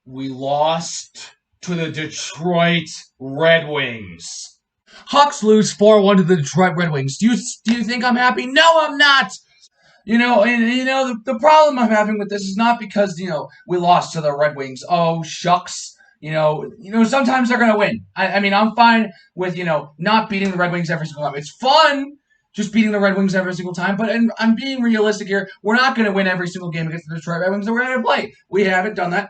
We lost to the Detroit Red Wings. Hawks lose 4-1 to the Detroit Red Wings. Do you think I'm happy? No, I'm not. The problem I'm having with this is not because we lost to the Red Wings. Oh shucks. Sometimes they're gonna win. I mean, I'm fine with not beating the Red Wings every single time. It's fun just beating the Red Wings every single time, but I'm being realistic here. We're not gonna win every single game against the Detroit Red Wings that we're gonna play. We haven't done that.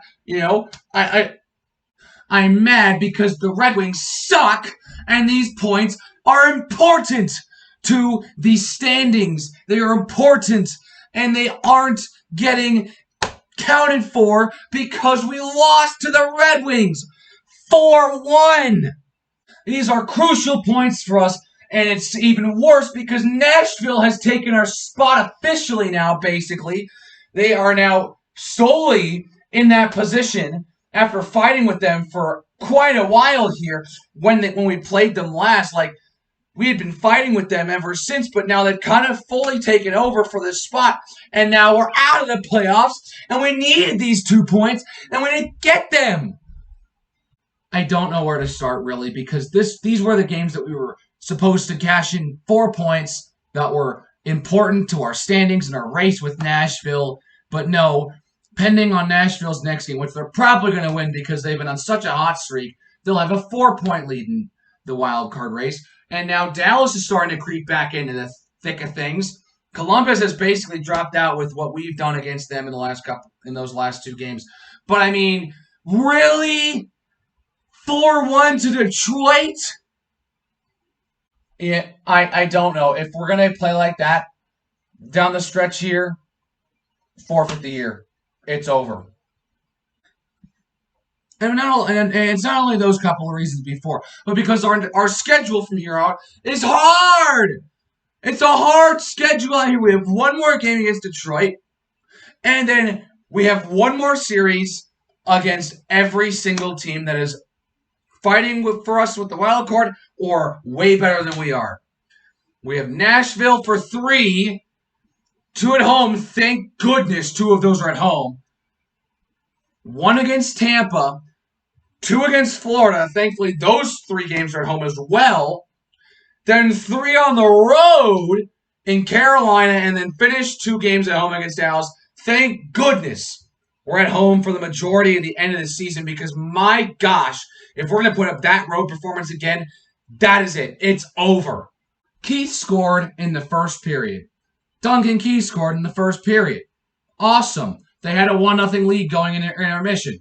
I'm mad because the Red Wings suck, and these points are important to the standings. They are important, and they aren't getting counted for because we lost to the Red Wings 4-1. These are crucial points for us, and it's even worse because Nashville has taken our spot officially now, basically. They are now solely in that position after fighting with them for quite a while here when we played them last. Like, we had been fighting with them ever since, but now they've kind of fully taken over for this spot, and now we're out of the playoffs, and we needed these 2 points, and we didn't get them. I don't know where to start, really, because these were the games that we were supposed to cash in 4 points that were important to our standings and our race with Nashville, but no, pending on Nashville's next game, which they're probably going to win because they've been on such a hot streak, they'll have a 4-point lead in the wild card race. And now Dallas is starting to creep back into the thick of things. Columbus has basically dropped out with what we've done against them in those last 2 games. But I mean, really? 4-1 to Detroit? Yeah, I don't know. If we're going to play like that down the stretch here, forfeit the year. It's over. And it's not only those couple of reasons before, but because our schedule from here out is hard. It's a hard schedule out here. We have one more game against Detroit, and then we have one more series against every single team that is fighting for us with the wild card or way better than we are. We have Nashville for 3, 2 at home. Thank goodness 2 of those are at home. 1 against Tampa, 2 against Florida. Thankfully, those 3 games are at home as well. Then 3 on the road in Carolina, and then finish 2 games at home against Dallas. Thank goodness we're at home for the majority of the end of the season because, my gosh, if we're going to put up that road performance again, that is it. It's over. Keith scored in the first period. Duncan Keith scored in the first period. Awesome. They had a 1-0 lead going in intermission.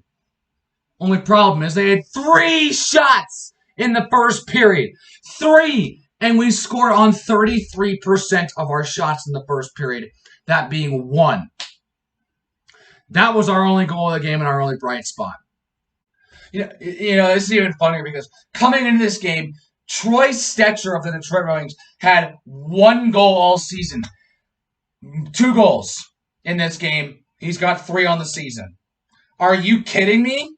Only problem is they had 3 shots in the first period. 3! And we scored on 33% of our shots in the first period. That being 1. That was our only goal of the game and our only bright spot. This is even funnier because coming into this game, Troy Stetcher of the Detroit Red Wings had 1 goal all season. 2 goals in this game. He's got 3 on the season. Are you kidding me?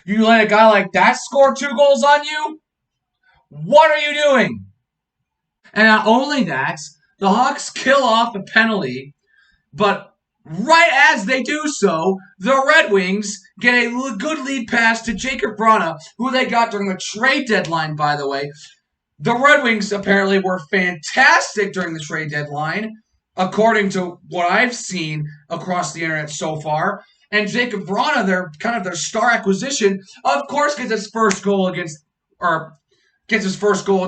You let a guy like that score 2 goals on you? What are you doing? And not only that, the Hawks kill off a penalty, but right as they do so, the Red Wings get a good lead pass to Jacob Vrana, who they got during the trade deadline, by the way. The Red Wings apparently were fantastic during the trade deadline, according to what I've seen across the internet so far. And Jacob Vrana, their star acquisition, of course gets his first goal with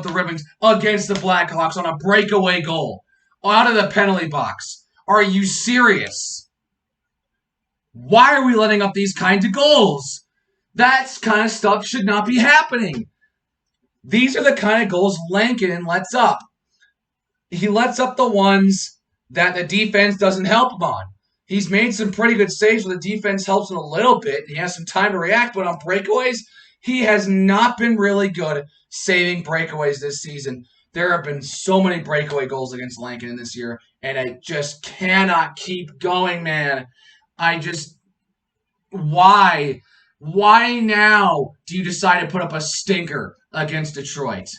the Red Wings against the Blackhawks on a breakaway goal out of the penalty box. Are you serious? Why are we letting up these kinds of goals? That kind of stuff should not be happening. These are the kind of goals Lankinen lets up. He lets up the ones that the defense doesn't help him on. He's made some pretty good saves where the defense helps him a little bit. He has some time to react, but on breakaways, he has not been really good saving breakaways this season. There have been so many breakaway goals against Lankinen this year, and I just cannot keep going, man. Why? Why now do you decide to put up a stinker against Detroit?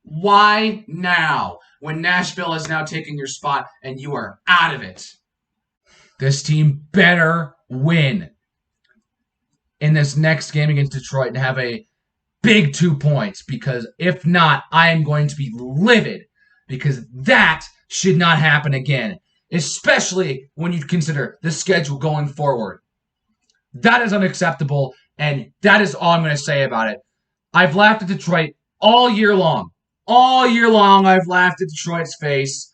Why now, when Nashville has now taken your spot and you are out of it? This team better win. in this next game against Detroit and have a big 2 points, because if not, I am going to be livid, because that should not happen again, especially when you consider the schedule going forward. That is unacceptable, and that is all I'm going to say about it. I've laughed at Detroit all year long. All year long, I've laughed at Detroit's face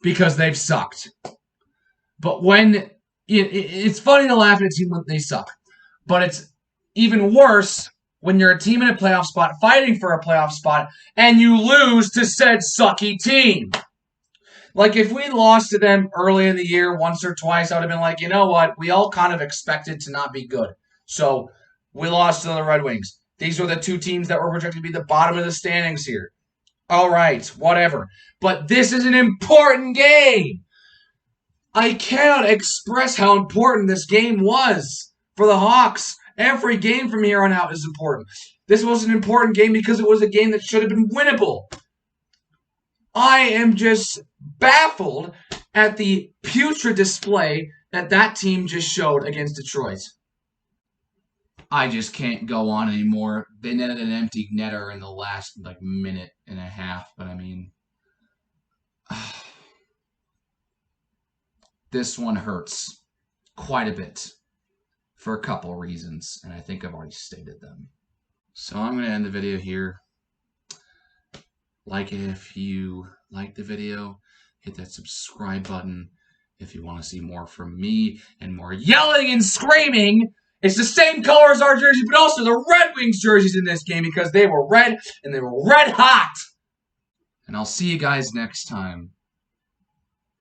because they've sucked. But when it's funny to laugh at a team when they suck, but it's even worse when you're a team in a playoff spot, fighting for a playoff spot, and you lose to said sucky team. Like, if we lost to them early in the year once or twice, I would have been like, you know what? We all kind of expected to not be good. So, we lost to the Red Wings. These were the two teams that were projected to be the bottom of the standings here. All right, whatever. But this is an important game. I cannot express how important this game was for the Hawks. Every game from here on out is important. This was an important game because it was a game that should have been winnable. I am just baffled at the putrid display that team just showed against Detroit. I just can't go on anymore. They netted an empty netter in the last minute and a half, but I mean, this one hurts quite a bit for a couple reasons, and I think I've already stated them. So I'm going to end the video here. Like it if you like the video. Hit that subscribe button if you want to see more from me and more yelling and screaming. It's the same color as our jersey, but also the Red Wings jerseys in this game because they were red and they were red hot. And I'll see you guys next time.